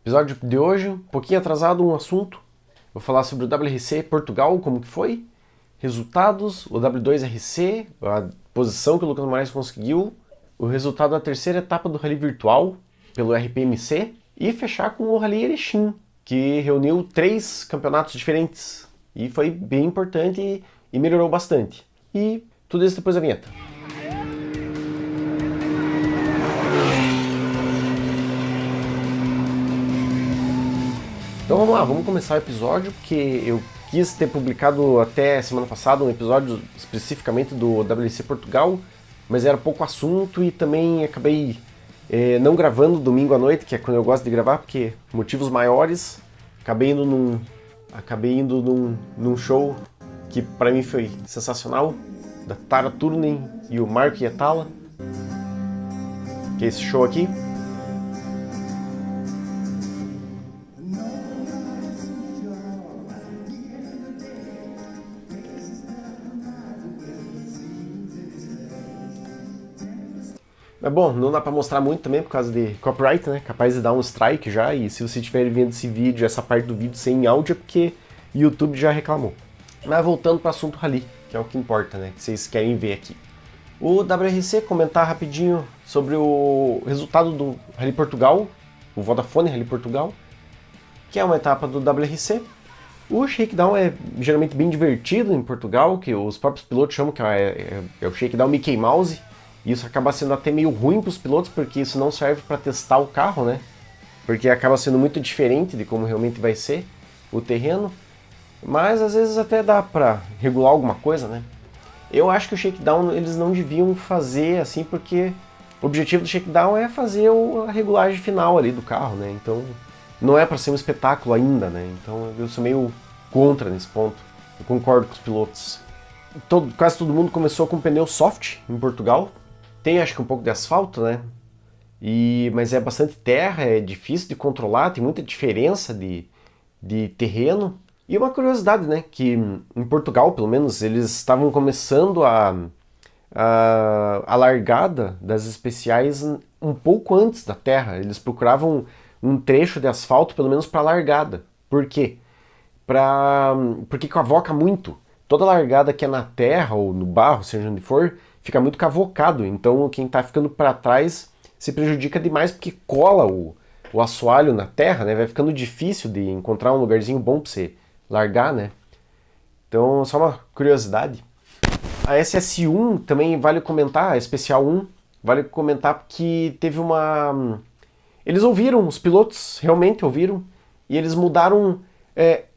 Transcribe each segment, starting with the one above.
Episódio de hoje, um pouquinho atrasado, um assunto. Vou falar sobre o WRC Portugal, como que foi, resultados, o W2RC, a posição que o Lucas Moraes conseguiu, o resultado da terceira etapa do Rally Virtual pelo RPMC e fechar com o Rally Erechim, que reuniu 3 campeonatos diferentes e foi bem importante e melhorou bastante. E tudo isso depois da vinheta. Então vamos lá, vamos começar o episódio, porque eu quis ter publicado até semana passada um episódio especificamente do WRC Portugal, mas era pouco assunto e também acabei não gravando domingo à noite, que é quando eu gosto de gravar, porque motivos maiores, acabei indo num show que para mim foi sensacional, da Tara Turunen e o Marco Hietala, que é esse show aqui. Mas bom, não dá pra mostrar muito também por causa de copyright, né? Capaz de dar um strike já, e se você estiver vendo esse vídeo, essa parte do vídeo sem áudio, é porque o YouTube já reclamou. Mas voltando para o assunto Rally, que é o que importa, né? Que vocês querem ver aqui. O WRC, comentar rapidinho sobre o resultado do Rally Portugal, o Vodafone Rally Portugal, que é uma etapa do WRC. O shakedown é geralmente bem divertido em Portugal, que os próprios pilotos chamam que é o shakedown Mickey Mouse. Isso acaba sendo até meio ruim para os pilotos, porque isso não serve para testar o carro, né? Porque acaba sendo muito diferente de como realmente vai ser o terreno. Mas às vezes até dá para regular alguma coisa, né? Eu acho que o shakedown eles não deviam fazer assim, porque o objetivo do shakedown é fazer a regulagem final ali do carro, né? Então não é para ser um espetáculo ainda, né? Então eu sou meio contra nesse ponto. Eu concordo com os pilotos. Quase todo mundo começou com pneu soft em Portugal. Tem acho que um pouco de asfalto, né? Mas é bastante terra, é difícil de controlar, tem muita diferença de terreno. E uma curiosidade, né? Que em Portugal, pelo menos, eles estavam começando a largada das especiais um pouco antes da terra. Eles procuravam um trecho de asfalto, pelo menos para a largada. Por quê? Porque cavoca muito. Toda largada que é na terra ou no barro, seja onde for, fica muito cavocado, então quem está ficando para trás se prejudica demais porque cola o assoalho na terra, né? Vai ficando difícil de encontrar um lugarzinho bom para você largar, né? Então, só uma curiosidade. A SS1 também vale comentar, a Especial 1, vale comentar porque teve uma... Eles ouviram, os pilotos realmente ouviram, e eles mudaram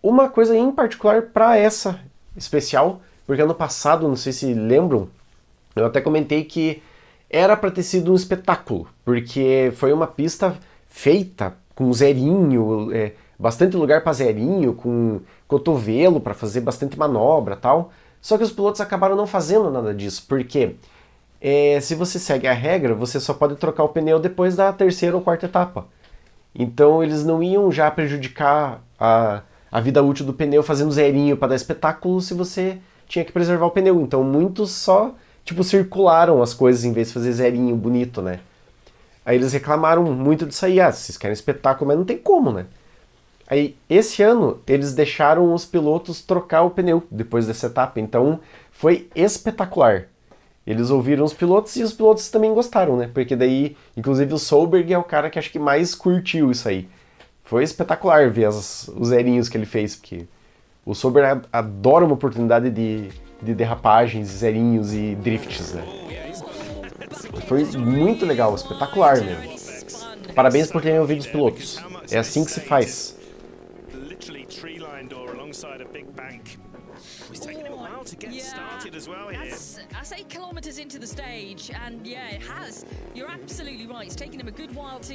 uma coisa em particular para essa especial, porque ano passado, não sei se lembram, eu até comentei que era para ter sido um espetáculo, porque foi uma pista feita com zerinho, bastante lugar para zerinho, com cotovelo para fazer bastante manobra e tal. Só que os pilotos acabaram não fazendo nada disso, porque se você segue a regra, você só pode trocar o pneu depois da terceira ou quarta etapa. Então eles não iam já prejudicar a vida útil do pneu fazendo zerinho para dar espetáculo se você tinha que preservar o pneu. Então muitos só circularam as coisas em vez de fazer zerinho bonito, né? Aí eles reclamaram muito disso aí, vocês querem espetáculo, mas não tem como, né? Aí, esse ano, eles deixaram os pilotos trocar o pneu depois dessa etapa, então foi espetacular. Eles ouviram os pilotos e os pilotos também gostaram, né? Porque daí, inclusive o Solberg é o cara que acho que mais curtiu isso aí. Foi espetacular ver os zerinhos que ele fez, porque o Solberg adora uma oportunidade de derrapagens, zerinhos e drifts, né? Foi muito legal, espetacular mesmo. Parabéns por terem ouvido os pilotos. É assim que se faz. That's 8 kilometers into the stage, and yeah, it has. You're absolutely right. It's taken him a good while to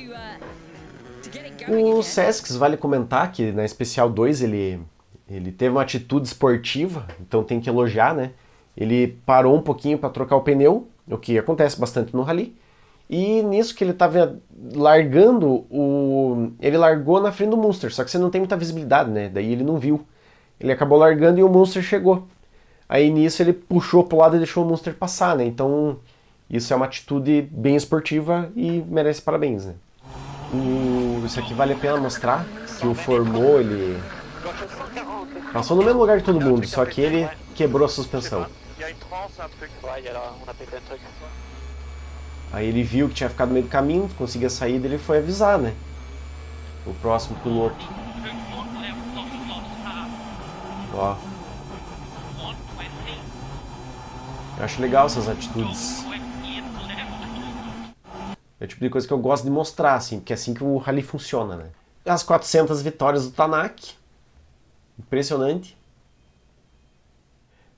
get it going. O Sesks, vale comentar que na Especial 2 ele teve uma atitude esportiva, então tem que elogiar, né? Ele parou um pouquinho para trocar o pneu, o que acontece bastante no Rally, e nisso que ele estava largando, ele largou na frente do Munster, só que você não tem muita visibilidade, né? Daí ele não viu. Ele acabou largando e o Munster chegou. Aí nisso ele puxou pro lado e deixou o Munster passar, né? Então isso é uma atitude bem esportiva e merece parabéns, né? Isso aqui vale a pena mostrar que o Formou, ele passou no mesmo lugar que todo mundo, só que ele quebrou a suspensão. Aí ele viu que tinha ficado no meio do caminho, conseguia sair, ele foi avisar, né? O próximo piloto. Ó. Eu acho legal essas atitudes. É o tipo de coisa que eu gosto de mostrar, assim, porque é assim que o rally funciona, né? As 400 vitórias do Tanak. Impressionante.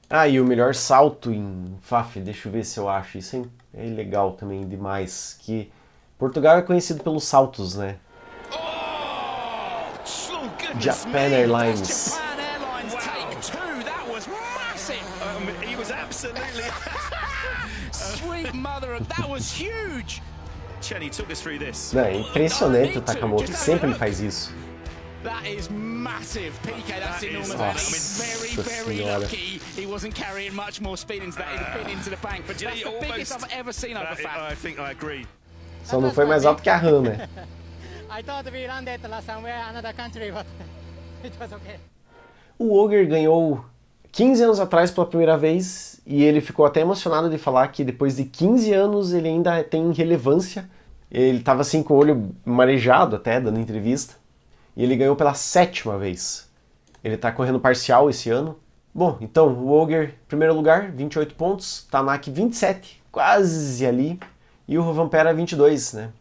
Ah, e o melhor salto em Faf, deixa eu ver se eu acho isso, hein? É legal também demais, que Portugal é conhecido pelos saltos, né? Japan Airlines. Não, é impressionante o Takamoto, sempre ele faz isso. That is massive. PK, that's enormous. Nossa Very lucky he wasn't carrying much more speed into that. He'd have been into the bank. But that's the biggest I've ever seen over Faf. I think I agree. Só não foi mais alto que a RAM, né? I thought we landed somewhere another country, but it was okay. O Ogier ganhou 15 anos atrás pela primeira vez e ele ficou até emocionado de falar que depois de 15 anos ele ainda tem relevância. Ele estava assim com o olho marejado até, dando entrevista. E ele ganhou pela 7ª vez. Ele está correndo parcial esse ano. Bom, então, o Ogier, primeiro lugar, 28 pontos. Tanak, 27, quase ali. E o Rovanperä, 22, né?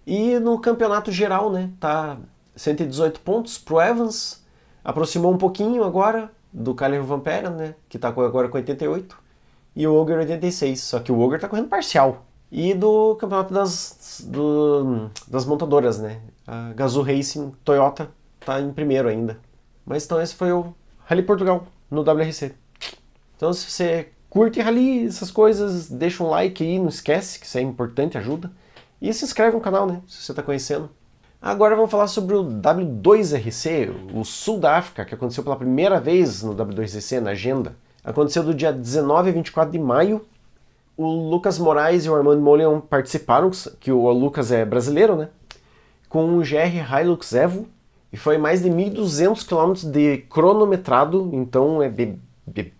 E no campeonato geral, né? Tá 118 pontos pro Evans. Aproximou um pouquinho agora do Kalle Rovanperä, né? Que tá agora com 88. E o Ogier, 86. Só que o Ogier tá correndo parcial. E do campeonato das montadoras, né? A Gazoo Racing Toyota tá em primeiro ainda. Mas então esse foi o Rally Portugal no WRC. Então se você curte rally, essas coisas, deixa um like aí, não esquece que isso é importante, ajuda. E se inscreve no canal, né? Se você tá conhecendo. Agora vamos falar sobre o W2RC, o Sul da África, que aconteceu pela primeira vez no W2RC, na agenda. Aconteceu do dia 19 a 24 de maio. O Lucas Moraes e o Armand Molion participaram, que o Lucas é brasileiro, né? Com um GR Hilux Evo, e foi mais de 1.200 km de cronometrado, então é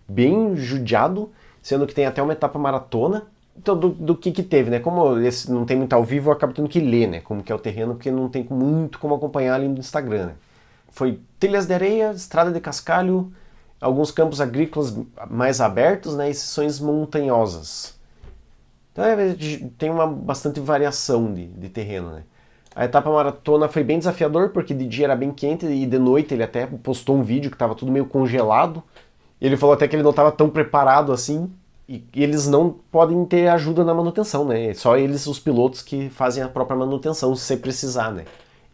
bem judiado, sendo que tem até uma etapa maratona. Então do que teve, né? Como esse não tem muito ao vivo, eu acabo tendo que ler, né? Como que é o terreno, porque não tem muito como acompanhar ali no Instagram, né? Foi trilhas de areia, estrada de cascalho, alguns campos agrícolas mais abertos, né? E seções montanhosas. Então tem bastante variação de terreno, né? A etapa maratona foi bem desafiador, porque de dia era bem quente e de noite ele até postou um vídeo que estava tudo meio congelado. Ele falou até que ele não estava tão preparado assim, e eles não podem ter ajuda na manutenção, né? Só eles, os pilotos, que fazem a própria manutenção, se precisar, né?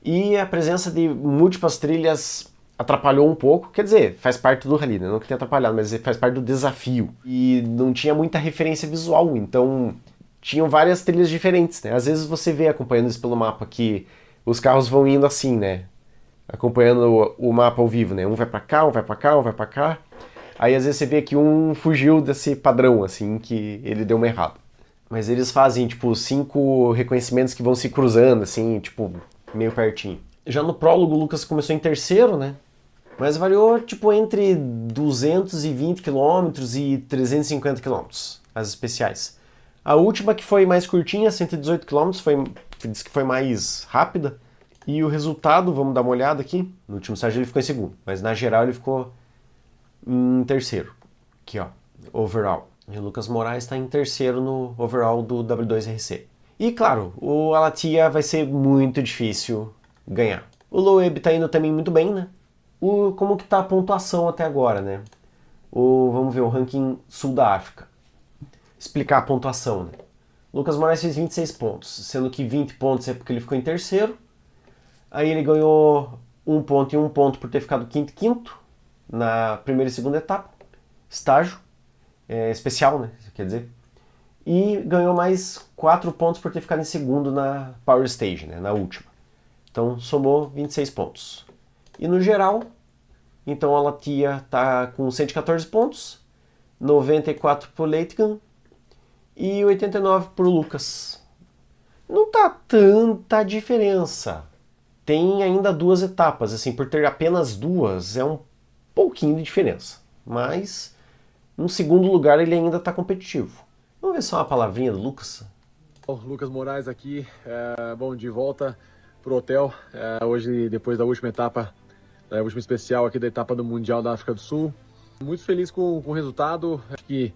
E a presença de múltiplas trilhas atrapalhou um pouco, quer dizer, faz parte do rally, né? Não que tenha atrapalhado, mas faz parte do desafio. E não tinha muita referência visual, então tinham várias trilhas diferentes, né? Às vezes você vê acompanhando isso pelo mapa que os carros vão indo assim, né? Acompanhando o mapa ao vivo, né? Um vai pra cá, um vai pra cá, um vai pra cá. Aí às vezes você vê que um fugiu desse padrão, assim, que ele deu uma errada. Mas eles fazem, tipo, 5 reconhecimentos que vão se cruzando, assim, tipo, meio pertinho. Já no prólogo o Lucas começou em terceiro, né? Mas variou, tipo, entre 220 km e 350 km, as especiais. A última, que foi mais curtinha, 118 km, diz que foi mais rápida. E o resultado, vamos dar uma olhada aqui. No último estágio ele ficou em segundo, mas na geral ele ficou em terceiro. Aqui, ó, overall. E o Lucas Moraes está em terceiro no overall do W2RC. E claro, o Alatia vai ser muito difícil ganhar. O Loeb está indo também muito bem, né? Como que tá a pontuação até agora, né? Vamos ver o ranking Sul da África. Explicar a pontuação, né? Lucas Moraes fez 26 pontos, sendo que 20 pontos é porque ele ficou em terceiro. Aí ele ganhou 1 ponto e 1 ponto por ter ficado quinto na primeira e segunda etapa, estágio especial, né? Quer dizer. E ganhou mais 4 pontos por ter ficado em segundo na Power Stage, né? Na última. Então somou 26 pontos. E no geral, então a Latia está com 114 pontos, 94 para o Leitgen e 89 para o Lucas. não tá tanta diferença. Tem ainda 2 etapas, assim, por ter apenas 2 é um pouquinho de diferença. Mas no segundo lugar ele ainda está competitivo. Vamos ver só uma palavrinha do Lucas. Lucas Moraes aqui, bom, de volta pro hotel, hoje depois da última etapa, a última especial aqui da etapa do Mundial da África do Sul. Muito feliz com o resultado, acho que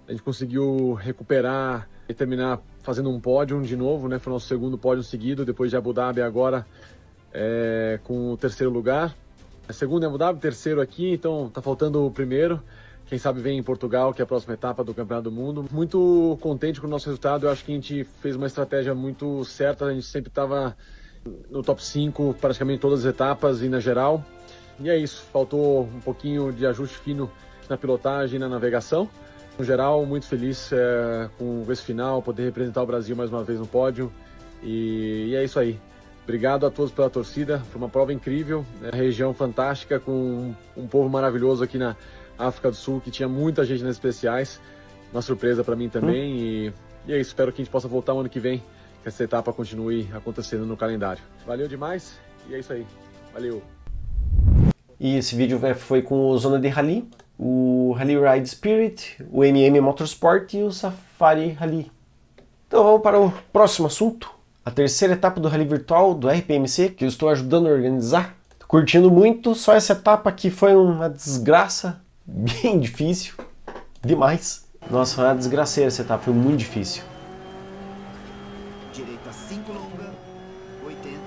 a gente conseguiu recuperar e terminar fazendo um pódio de novo, né? Foi o nosso segundo pódio seguido, depois de Abu Dhabi agora com o 3º lugar. Segundo em Abu Dhabi, 3º aqui, então tá faltando o 1º. Quem sabe vem em Portugal, que é a próxima etapa do Campeonato do Mundo. Muito contente com o nosso resultado, eu acho que a gente fez uma estratégia muito certa, a gente sempre estava no top 5 praticamente todas as etapas e na geral. E é isso, faltou um pouquinho de ajuste fino na pilotagem e na navegação. No geral, muito feliz com esse final, poder representar o Brasil mais uma vez no pódio. E é isso aí. Obrigado a todos pela torcida, foi uma prova incrível, região fantástica, com um povo maravilhoso aqui na África do Sul, que tinha muita gente nas especiais, uma surpresa para mim também, e é isso, espero que a gente possa voltar o ano que vem, que essa etapa continue acontecendo no calendário. Valeu demais, e é isso aí, valeu! E esse vídeo foi com o Zona de Rally, o Rally Ride Spirit, o MM Motorsport e o Safari Rally. Então vamos para o próximo assunto, a 3ª etapa do Rally Virtual do RPMC, que eu estou ajudando a organizar. Tô curtindo muito, só essa etapa aqui foi uma desgraça, bem difícil, demais. Nossa, foi uma desgraceira essa etapa, foi muito difícil. Direita 5 longa, 80,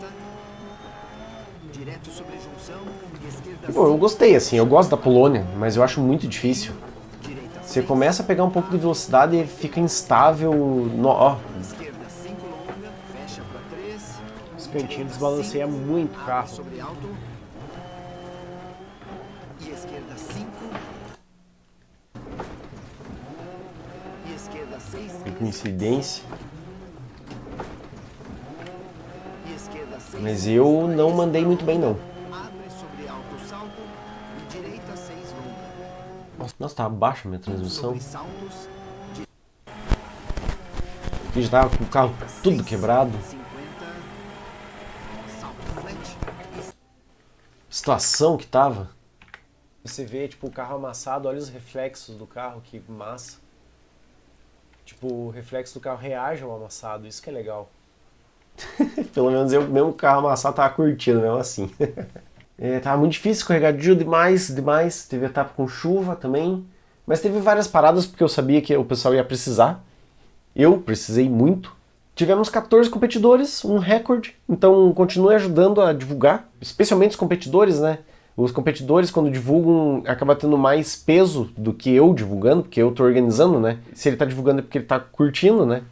direto sobre a junção, esquerda. Bom, eu gostei, assim, eu gosto da Polônia, mas eu acho muito difícil. Você começa a pegar um pouco de velocidade e fica instável. Esquerda 5 longa, fecha para 3. Esse cantinho desbalanceia muito o carro. Sobre alto. E esquerda 5. E esquerda 6. Que coincidência. E esquerda 6. Mas eu não mandei muito bem, não. Abre sobre alto salto e direita 6 longa. Nossa, tá baixa a minha transmissão. Sobre saltos, Aqui já tava com o carro tudo quebrado. 50. Salto flat. Situação que tava. Você vê, tipo, o carro amassado, olha os reflexos do carro, que massa. Tipo, o reflexo do carro reage ao amassado, isso que é legal. Pelo menos eu, mesmo o carro amassado, tava curtindo mesmo assim. Tava muito difícil, escorregadio demais. Teve etapa com chuva também. Mas teve várias paradas, porque eu sabia que o pessoal ia precisar. Eu precisei muito. Tivemos 14 competidores, um recorde. Então continue ajudando a divulgar. Especialmente os competidores, né? Os competidores, quando divulgam, acaba tendo mais peso do que eu divulgando, porque eu tô organizando, né? Se ele tá divulgando é porque ele tá curtindo, né?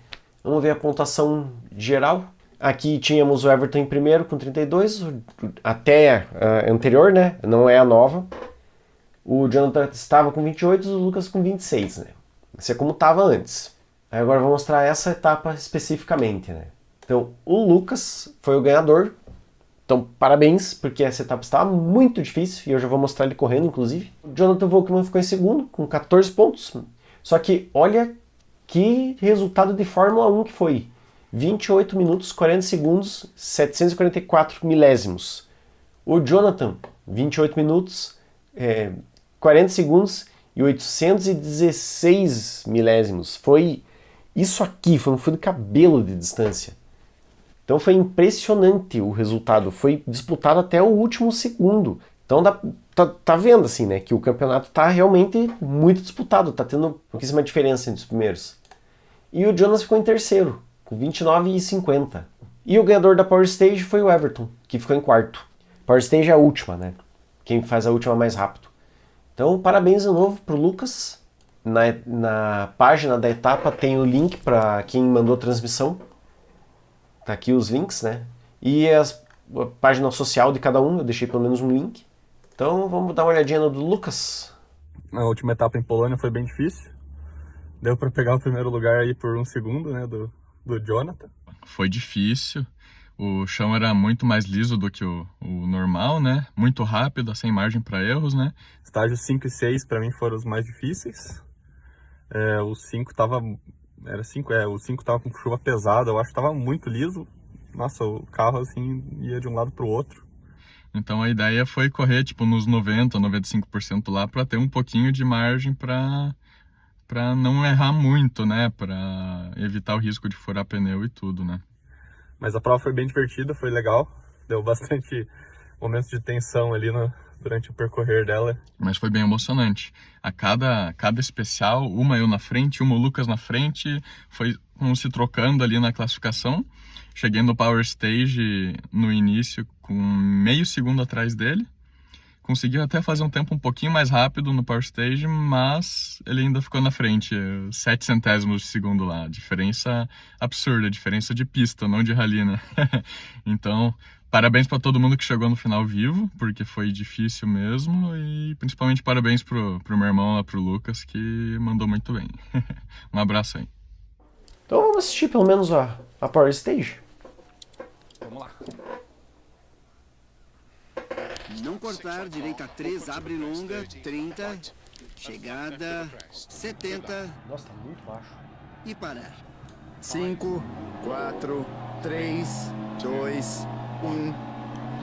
Vamos ver a pontuação geral. Aqui tínhamos o Everton em primeiro com 32, até a anterior, né? Não é a nova. O Jonathan estava com 28 e o Lucas com 26, né? Isso é como estava antes. Aí agora eu vou mostrar essa etapa especificamente, né? Então, o Lucas foi o ganhador. Então, parabéns, porque essa etapa estava muito difícil e eu já vou mostrar ele correndo, inclusive. O Jonathan Volkmann ficou em segundo, com 14 pontos. Só que olha que resultado de Fórmula 1 que foi. 28 minutos, 40 segundos, 744 milésimos. O Jonathan, 28 minutos, 40 segundos e 816 milésimos. Foi isso aqui, foi um fio de cabelo de distância. Então foi impressionante o resultado, foi disputado até o último segundo. Então tá vendo assim, né, que o campeonato tá realmente muito disputado, tá tendo pouquíssima diferença entre os primeiros. E o Jonas ficou em terceiro, com 29,50. E o ganhador da Power Stage foi o Everton, que ficou em quarto. Power Stage é a última, né? Quem faz a última mais rápido. Então, parabéns de novo pro Lucas. Na página da etapa tem o link para quem mandou a transmissão. Tá aqui os links, né? E a página social de cada um, eu deixei pelo menos um link. Então, vamos dar uma olhadinha no do Lucas. A última etapa em Polônia foi bem difícil. Deu para pegar o primeiro lugar aí por um segundo, né, do Jonathan. Foi difícil, o chão era muito mais liso do que o normal, né, muito rápido, sem margem para erros, né. Estágios 5 e 6 para mim foram os mais difíceis. O 5 estava Era 5, o 5 tava com chuva pesada, eu acho que tava muito liso. Nossa, o carro assim ia de um lado pro outro. Então a ideia foi correr tipo nos 90, 95% lá para ter um pouquinho de margem para não errar muito, né? Para evitar o risco de furar pneu e tudo, né? Mas a prova foi bem divertida, foi legal. Deu bastante momentos de tensão ali durante o percorrer dela. Mas foi bem emocionante. A cada especial, uma eu na frente, uma o Lucas na frente, foi se trocando ali na classificação. Cheguei no Power Stage no início com meio segundo atrás dele. Consegui até fazer um tempo um pouquinho mais rápido no Power Stage, mas ele ainda ficou na frente, 7 centésimos de segundo lá. Diferença absurda, diferença de pista, não de rally, né? Então, parabéns para todo mundo que chegou no final vivo, porque foi difícil mesmo, e principalmente parabéns pro meu irmão lá, pro Lucas, que mandou muito bem. Um abraço aí. Então vamos assistir pelo menos a Power Stage. Vamos lá. Não cortar, direita 3, abre longa, 30, chegada, 70 Nossa, tá muito baixo. e parar. 5, 4, 3, 2, 1,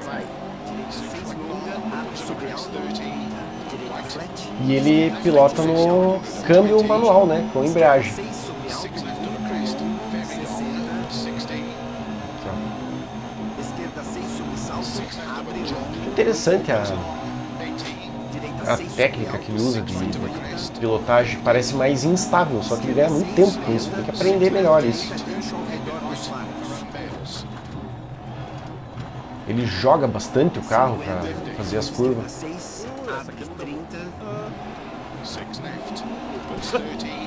vai. Direita 6 longa, abre sobre alto, direita flat. E ele pilota no câmbio manual, né? Com embreagem. 6 sobre alto, 60, esquerda 6 sobre salto, abre longa. Interessante a técnica que ele usa de pilotagem, parece mais instável, só que ele ganha muito tempo com isso, tem que aprender melhor isso. Ele joga bastante o carro para fazer as curvas. 6, abre 30,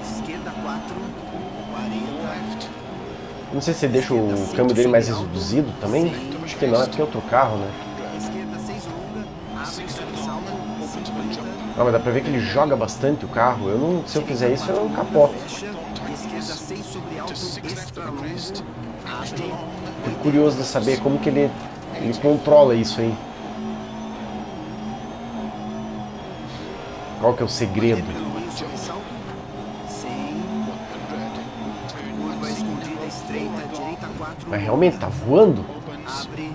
esquerda 4, 40. Não sei se ele deixa o câmbio dele mais reduzido também, acho que não, é porque é outro carro, né? Esquerda 6 longa, abre sobre salto, 50, Não, mas dá pra ver que ele joga bastante o carro. Se eu fizer isso, eu não capoto. fecha, esquerda 6 sobre alto, extra longo, abre, Fico curioso de saber como que ele controla isso aí. Qual que é o segredo? pelo meio sobre salto, 100, curva escondida estreita, direita 4, Mas realmente tá voando? abre,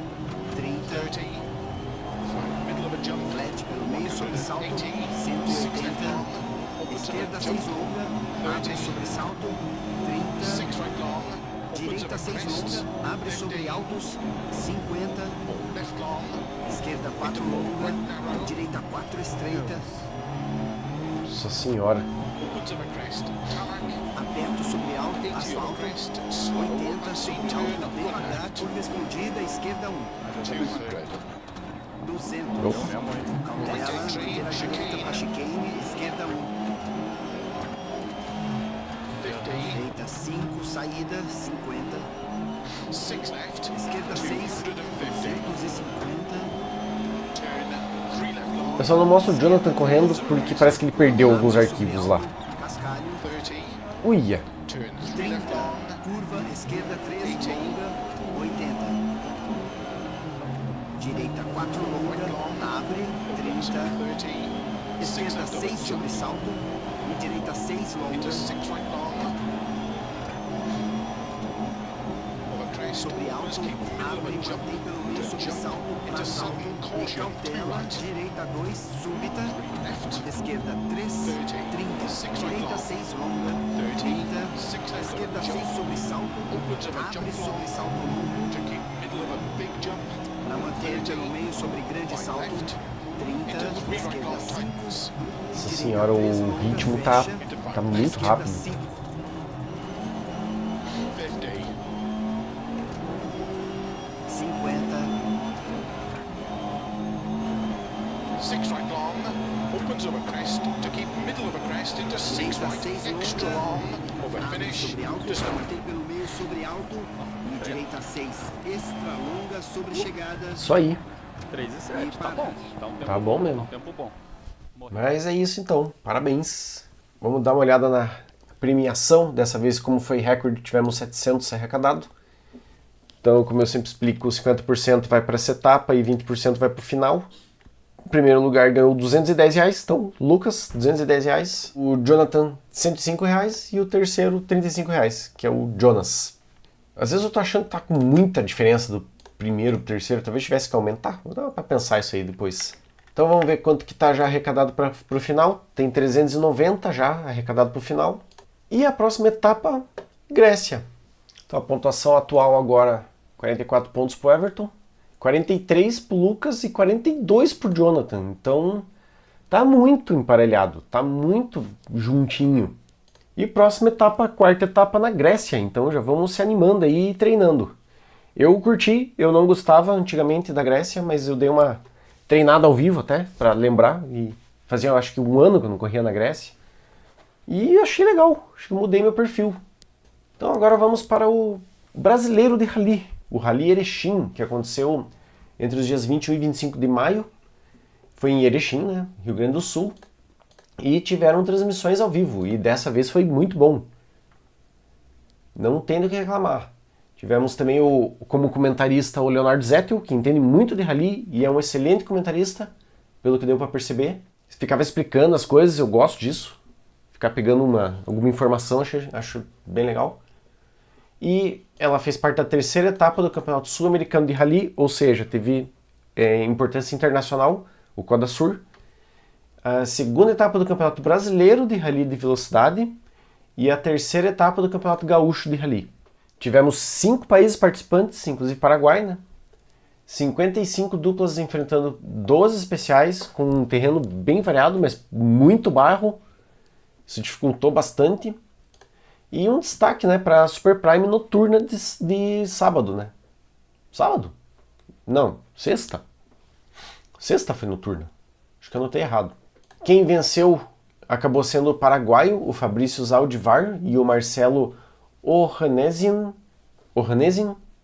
30, flat pelo meio sobre salto, 180, esquerda 6 longa, abre sobre salto, 30, direita 6 longa, abre sobre altos, 50, esquerda 4 longa, direita 4 estreita, Nossa senhora. aberto sobre alto, asfalto, 80 sobre alto, devagar, curva escondida, esquerda 1, 200, cautela, pela direita para chicane, esquerda 1. Direita 5, saída 50. Esquerda 6, 250. Eu só não mostro o Jonathan correndo porque parece que ele perdeu alguns arquivos lá. Cascalho, Uia! 30. Curva, esquerda 3, longa, 80. Direita 4, longa, abre, 30. Esquerda 6 sobre salto. E direita 6, longa. Sobre alto, abre, mantém pelo meio sobre salto, para salto, e cautela, direita 2, súbita, esquerda 3, 30, direita 6, longa, 30, esquerda 6 sobre salto, abre sobre salto longo, para manter pelo meio sobre grande salto, 30, esquerda 5, Nossa senhora, o ritmo tá muito rápido. 50, direita 6 longa, abre sobre alto, para manter pelo meio sobre alto, e direita 6, extra longa sobre chegada. Isso aí. 3 e 7, tá bom. Tá um tempo Tá bom mesmo. tempo bom. Mas é isso então, parabéns. Vamos dar uma olhada na premiação. Dessa vez, como foi recorde, tivemos 700 arrecadado. Então, como eu sempre explico, 50% vai para essa etapa e 20% vai para o final. primeiro lugar ganhou R$210, então Lucas, R$210, o Jonathan, R$105 e o terceiro, R$35, que é o Jonas. Às vezes eu tô achando que tá com muita diferença do primeiro pro terceiro, talvez tivesse que aumentar, vou dar pra pensar isso aí depois. Então vamos ver quanto que tá já arrecadado pro final, tem 390 já arrecadado pro final. E a próxima etapa, Grécia. Então a pontuação atual agora, 44 pontos pro Everton, 43 pro Lucas e 42 pro Jonathan. Então tá muito emparelhado, tá muito juntinho. E próxima etapa, quarta etapa na Grécia. Então já vamos se animando aí e treinando. Eu curti, eu não gostava antigamente da Grécia, mas eu dei uma treinada ao vivo até, para lembrar. E fazia, acho que 1 ano que eu não corria na Grécia. E achei legal, acho que mudei meu perfil. Então agora vamos para o brasileiro de rally. O Rally Erechim, que aconteceu entre os dias 21 e 25 de maio. Foi em Erechim, né, Rio Grande do Sul. E tiveram transmissões ao vivo, e dessa vez foi muito bom. Não tem do que reclamar. Tivemos também como comentarista o Leonardo Zettel, que entende muito de rally e é um excelente comentarista, pelo que deu para perceber. Ficava explicando as coisas, eu gosto disso. Ficar pegando alguma informação, acho bem legal. E ela fez parte da terceira etapa do Campeonato Sul-Americano de Rally, ou seja, teve importância internacional, o Codasur. A segunda etapa do Campeonato Brasileiro de Rally de Velocidade e a terceira etapa do Campeonato Gaúcho de Rally. Tivemos 5 países participantes, inclusive Paraguai, né? 55 duplas enfrentando 12 especiais, com um terreno bem variado, mas muito barro. Isso dificultou bastante. E um destaque, né, para a Super Prime noturna de sábado, né? Sábado? Não, sexta. Sexta foi noturna. Acho que eu anotei errado. Quem venceu acabou sendo o paraguaio, o Fabrício Zaldivar, e o Marcelo Ohanesin,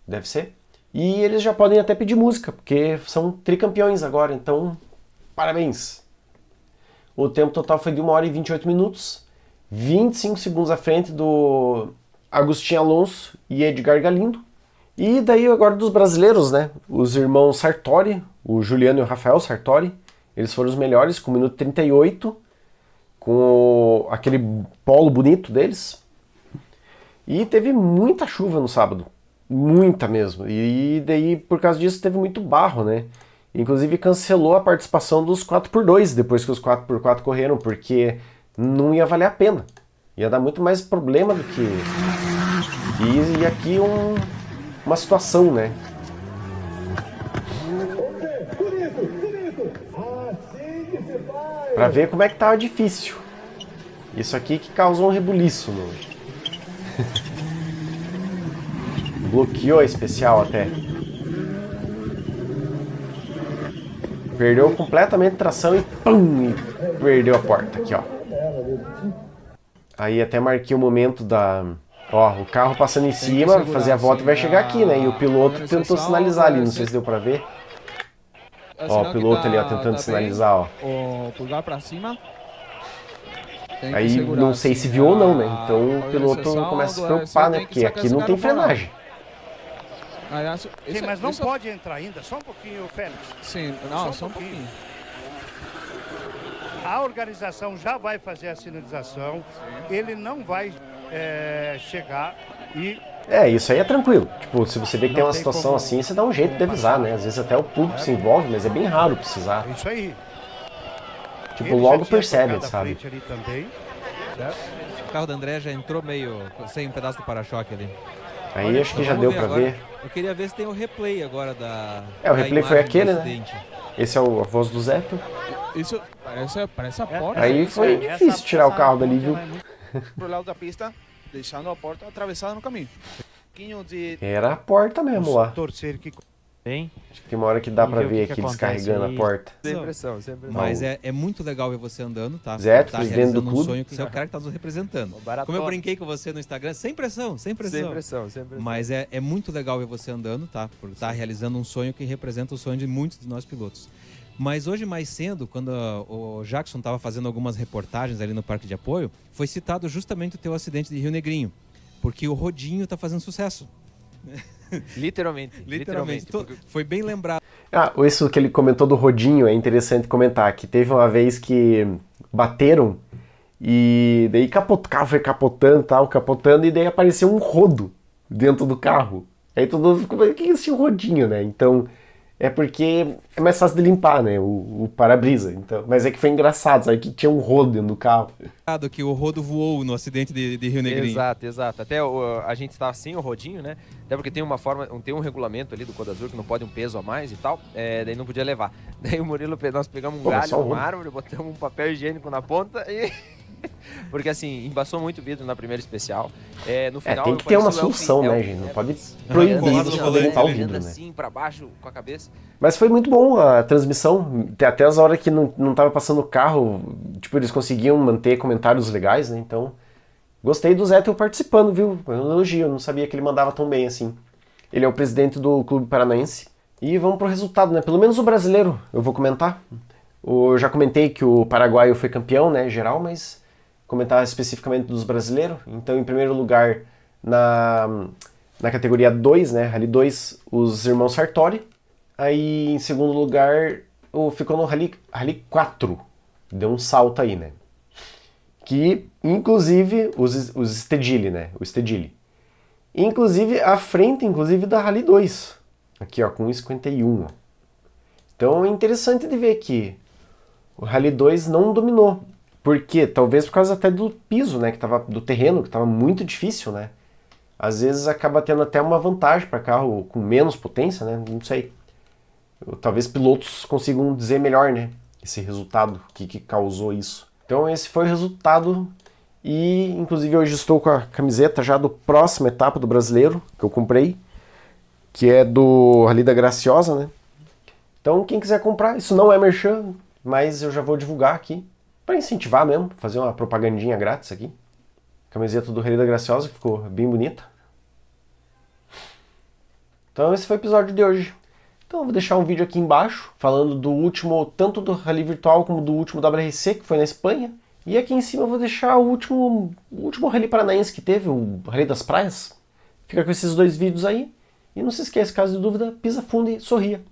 deve ser. E eles já podem até pedir música, porque são tricampeões agora, então parabéns. O tempo total foi de 1 hora e 28 minutos, 25 segundos à frente do Agostinho Alonso e Edgar Galindo. E daí agora dos brasileiros, né? Os irmãos Sartori, o Juliano e o Rafael Sartori, eles foram os melhores, com o minuto 38, com aquele polo bonito deles. E teve muita chuva no sábado, muita mesmo. E daí, por causa disso, teve muito barro, né? Inclusive cancelou a participação dos 4x2 depois que os 4x4 correram, porque não ia valer a pena. Ia dar muito mais problema do que... E aqui uma situação, né? Pra ver como é que tava difícil. Isso aqui que causou um rebuliço no... Bloqueou a especial até. Perdeu completamente a tração e pum! E perdeu a porta aqui, ó. Aí até marquei o momento da... Ó, o carro passando em cima, vai fazer a volta e vai chegar aqui, né? E o piloto tentou sinalizar ali, não sei se deu pra ver. Ó, o piloto ali, ó, tentando sinalizar, ó. O pulgar pra cima. Aí não sei se viu ou não, né? Então o piloto começa a se preocupar, né? Porque aqui não tem frenagem. Sim, mas não pode entrar ainda, só um pouquinho, Félix. Sim, não, só um pouquinho. A organização já vai fazer a sinalização, ele não vai chegar e... Isso aí é tranquilo. Tipo, se você vê que tem uma situação assim, você dá um jeito de avisar, né? Às vezes até o público se envolve, mas é bem raro precisar. Isso aí. Tipo, logo percebe, sabe? Também, o carro do André já entrou meio sem um pedaço do para-choque ali. Aí olha, acho que já deu pra ver. Eu queria ver se tem o replay agora da... o replay foi aquele, né? Esse é a voz do Zettel. Isso parece a porta. Aí foi difícil tirar o carro dali, viu? Pro lado da pista, deixando a porta atravessada no caminho. Era a porta mesmo lá. Torcer que... Bem, acho que tem uma hora que dá pra ver aqui descarregando a porta. Sem pressão. Mas é muito legal ver você andando, tá? Zettel, tá presidente do clube. Um sonho que você é o cara que tá nos representando. Como eu brinquei com você no Instagram, sem pressão. Mas é muito legal ver você andando, tá? Por estar realizando um sonho que representa o sonho de muitos de nós pilotos. Mas hoje mais cedo, quando o Jackson estava fazendo algumas reportagens ali no Parque de Apoio, foi citado justamente o teu acidente de Rio Negrinho, porque o Rodinho tá fazendo sucesso. Literalmente. Foi bem lembrado. Isso que ele comentou do rodinho é interessante comentar, que teve uma vez que bateram e daí o carro foi capotando, e daí apareceu um rodo dentro do carro. Aí todo mundo ficou, o que é esse rodinho, né? Então, é porque é mais fácil de limpar, né? O para-brisa. Então, mas é que foi engraçado, sabe? Que tinha um rodo dentro do carro. Que o rodo voou no acidente de Rio Negrinho. Exato. Até a gente está sem o rodinho, né? Até porque tem um regulamento ali do Código Azul que não pode um peso a mais e tal. Daí não podia levar. Daí o Murilo, nós pegamos um galho, uma árvore, botamos um papel higiênico na ponta e... Porque assim, embaçou muito o vidro na primeira especial. No final, tem que ter uma solução, né, gente? Não pode proibir você de limpar o vidro, né? Assim, pra baixo, com a cabeça. Mas foi muito bom a transmissão. Até as horas que não tava passando o carro, tipo, eles conseguiam manter comentários legais, né? Então, gostei do Zé participando, viu? Foi um elogio, eu não sabia que ele mandava tão bem assim. Ele é o presidente do Clube Paranaense. E vamos pro resultado, né? Pelo menos o brasileiro, eu vou comentar. Eu já comentei que o paraguaio foi campeão, né, geral, mas comentar especificamente dos brasileiros. Então, em primeiro lugar, na categoria 2, né, Rally 2, os irmãos Sartori. Aí, em segundo lugar, ficou no Rally 4. Deu um salto aí, né? Que, inclusive, os Stedili, né? O Stedili. Inclusive, à frente, da Rally 2. Aqui, ó, com 1,51. Então, é interessante de ver que o Rally 2 não dominou. Por quê? Talvez por causa até do piso, né? Do terreno, que estava muito difícil, né? Às vezes acaba tendo até uma vantagem para carro com menos potência, né? Não sei. Talvez pilotos consigam dizer melhor, né? Esse resultado, que causou isso. Então esse foi o resultado. E inclusive hoje estou com a camiseta já do próxima etapa do brasileiro, que eu comprei. Que é do Rally da Graciosa, né? Então quem quiser comprar, isso não é merchan, mas eu já vou divulgar aqui. Para incentivar mesmo, fazer uma propagandinha grátis aqui. Camiseta do Rally da Graciosa, que ficou bem bonita. Então esse foi o episódio de hoje. Então eu vou deixar um vídeo aqui embaixo, falando do último, tanto do Rally Virtual como do último WRC, que foi na Espanha. E aqui em cima eu vou deixar o último Rally Paranaense que teve, o Rally das Praias. Fica com esses dois vídeos aí. E não se esqueça, caso de dúvida, pisa fundo e sorria.